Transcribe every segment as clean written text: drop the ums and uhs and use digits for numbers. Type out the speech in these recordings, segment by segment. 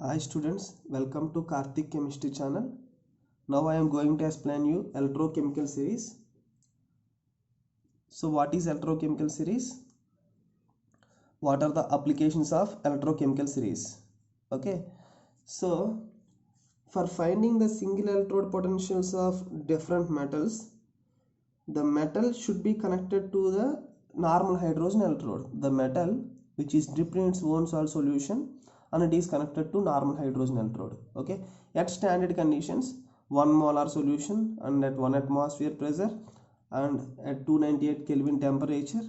Hi students, welcome to Karthik Chemistry channel. Now I am going to explain you electrochemical series. So what is electrochemical series? What are the applications of electrochemical series? Okay, so for finding the single electrode potentials of different metals, the metal should be connected to the normal hydrogen electrode. The metal which is dipped in its own salt solution and it is connected to normal hydrogen electrode. Okay, at standard conditions 1 molar solution and at 1 atmosphere pressure and at 298 Kelvin temperature,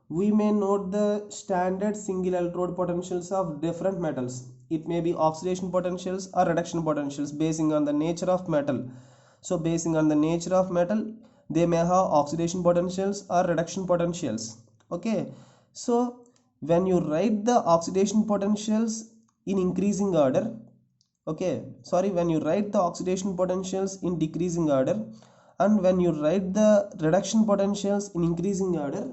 we may note the standard single electrode potentials of different metals. It may be oxidation potentials or reduction potentials basing on the nature of metal. So basing on the nature of metal, they may have oxidation potentials or reduction potentials. Okay, so when you write the oxidation potentials in increasing order, when you write the oxidation potentials in decreasing order and when you write the reduction potentials in increasing order,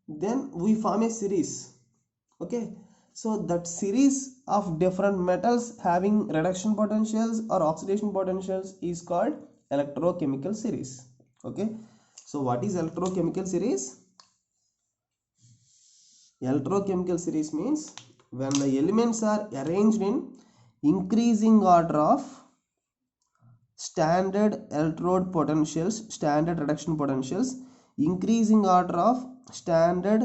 then we form a series. Okay, so that series of different metals having reduction potentials or oxidation potentials is called electrochemical series. Okay, so what is electrochemical series? Electrochemical series means when the elements are arranged in increasing order of standard electrode potentials, standard reduction potentials, increasing order of standard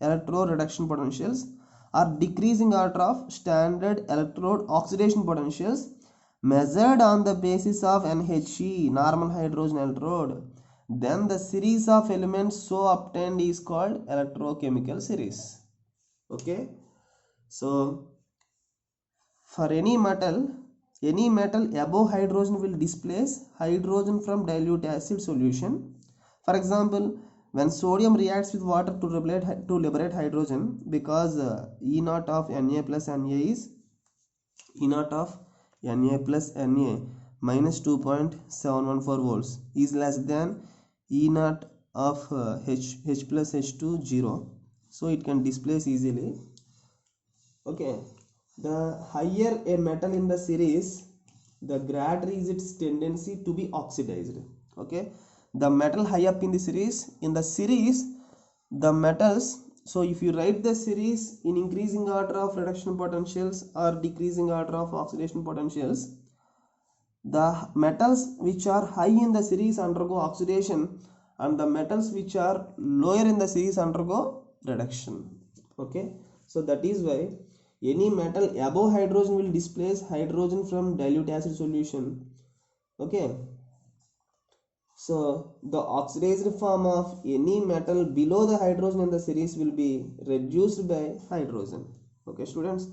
electrode reduction potentials, or decreasing order of standard electrode oxidation potentials measured on the basis of NHE, normal hydrogen electrode, then the series of elements so obtained is called electrochemical series. Okay, so for any metal above hydrogen will displace hydrogen from dilute acid solution. For example, when sodium reacts with water to liberate hydrogen, because E naught of Na plus Na is E naught of Na plus Na minus 2.714 volts is less than E naught of H plus H2 0. So it can displace easily. Okay, the higher a metal in the series, the greater is its tendency to be oxidized. Okay, the metal high up in the series, the metals, so if you write the series in increasing order of reduction potentials or decreasing order of oxidation potentials, the metals which are high in the series undergo oxidation and the metals which are lower in the series undergo reduction. Okay, so that is why any metal above hydrogen will displace hydrogen from dilute acid solution. Okay, so the oxidized form of any metal below the hydrogen in the series will be reduced by hydrogen. Okay students,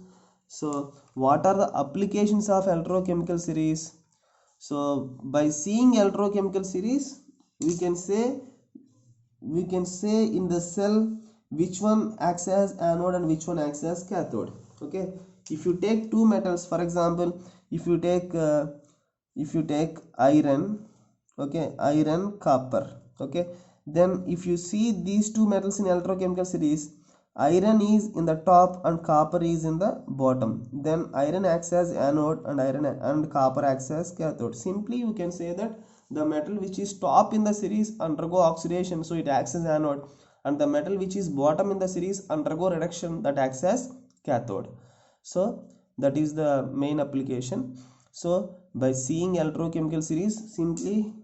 so what are the applications of electrochemical series? So by seeing electrochemical series, we can say in the cell which one acts as anode and which one acts as cathode. Okay, if you take two metals, for example, if you take iron, okay, iron copper, okay, then if you see these two metals in electrochemical series, iron is in the top and copper is in the bottom, then iron acts as anode and copper acts as cathode. Simply you can say that the metal which is top in the series undergo oxidation, so it acts as anode, and the metal which is bottom in the series undergo reduction, that acts as cathode. So that is the main application. So by seeing electrochemical series, simply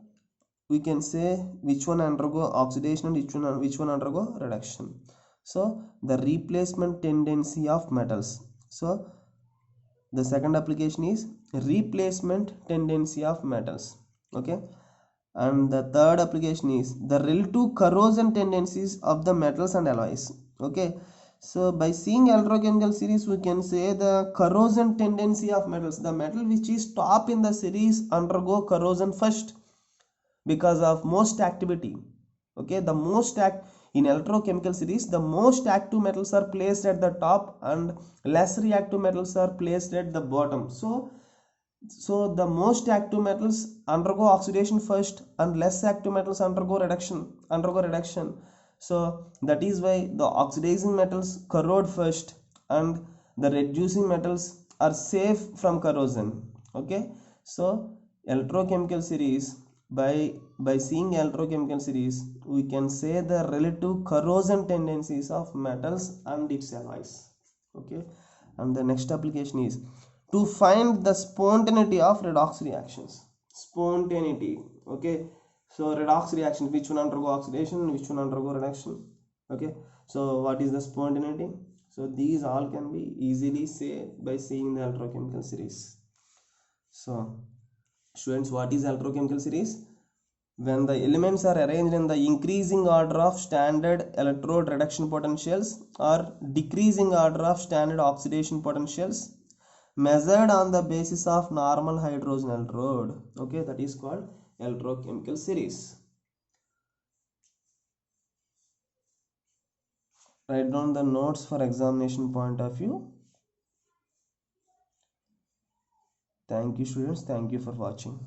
we can say which one undergo oxidation and which one undergo reduction. So the replacement tendency of metals. So the second application is replacement tendency of metals. Okay, and the third application is the relative corrosion tendencies of the metals and alloys. Okay, so by seeing electrochemical series, we can say the corrosion tendency of metals. The metal which is top in the series undergo corrosion first because of most activity. Okay, the most in electrochemical series, the most active metals are placed at the top and less reactive metals are placed at the bottom. So the most active metals undergo oxidation first and less active metals undergo reduction. So that is why the oxidizing metals corrode first and the reducing metals are safe from corrosion. Okay, so electrochemical series, by seeing electrochemical series we can say the relative corrosion tendencies of metals and its alloys. Okay, and the next application is to find the spontaneity of redox reactions. Spontaneity. Okay, so redox reaction, which one undergo oxidation, which one undergo reduction. Okay, so what is the spontaneity? So these all can be easily say by seeing the electrochemical series. So students, what is electrochemical series? When the elements are arranged in the increasing order of standard electrode reduction potentials or decreasing order of standard oxidation potentials measured on the basis of normal hydrogen electrode. Okay, that is called electrochemical series. Write down the notes for examination point of view. Thank you students, thank you for watching.